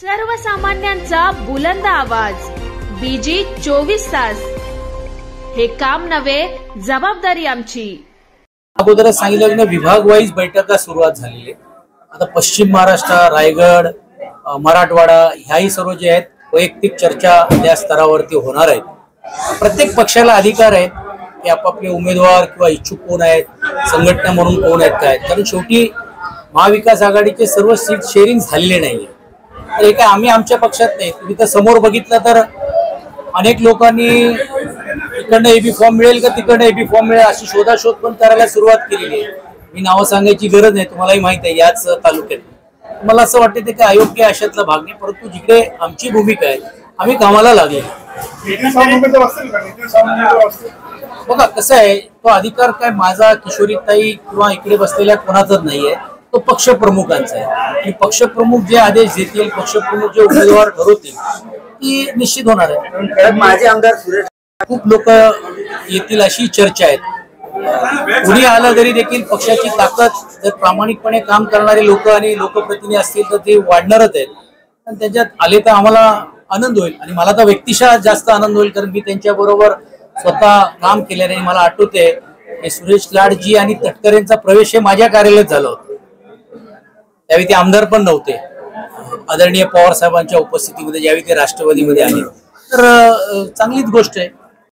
सर्वसामान्यांचा बुलंद आवाज बीजी 24 तास। हे काम नव्हे, जबाबदारी आमची। अगोदर सांगितलं विभाग वाईज बैठका सुरुवात झालेली आहे। आता पश्चिम महाराष्ट्र, रायगड, मराठवाडा ह्याही सर्व जे आहेत वैयक्तिक चर्चा त्या स्तरावरती होणार आहेत। प्रत्येक पक्षाला अधिकार आहे की आपापले उमेदवार किंवा इच्छुक कोण आहेत, संघटना म्हणून कोण आहेत काय, कारण शेवटी महाविकास आघाडीचे सर्व सीट शेअरिंग झालेले नाहीये। तर हे काय आम्ही आमच्या पक्षात नाही, तुम्ही तर समोर बघितलं तर अनेक लोकांनी इकडनं एबी फॉर्म मिळेल का तिकडनं एबी फॉर्म मिळेल अशी शोधाशोध पण करायला सुरुवात केलेली आहे। मी नावं सांगायची गरज नाही, तुम्हालाही माहित आहे याच तालुक्यात। मला असं वाटतं ते काय अयोग्य अशातला भाग नाही, परंतु जिकडे आमची भूमिका आहे आम्ही कामाला लागले। बघा कसं आहे, तो अधिकार काय माझा, किशोरीताई किंवा इकडे बसलेल्या कोणाचाच नाहीये, तो पक्षप्रमुखांचा आहे। आणि पक्षप्रमुख जे आदेश देतील, पक्षप्रमुख जे उमेदवार ठरवतील ती निश्चित होणार आहे। माझे आमदार सुरेश खूप लोक येतील अशी चर्चा आहे। कुणी आलं तरी देखील पक्षाची ताकद जर प्रामाणिकपणे काम करणारे लोक आणि लोकप्रतिनिधी असतील तर ते वाढणारच आहेत। पण त्याच्यात आले तर आम्हाला आनंद होईल आणि मला तर व्यक्तिशः जास्त आनंद होईल, कारण मी त्यांच्याबरोबर स्वतः काम केल्याने मला आठवते की सुरेश लाडजी आणि तटकरेंचा प्रवेश हे माझ्या कार्यालयात झाला होता। त्यावेळी ते आमदार पण नव्हते, आदरणीय पवार साहेबांच्या उपस्थितीमध्ये ज्यावेळी ते राष्ट्रवादीमध्ये आले। तर चांगलीच गोष्ट आहे।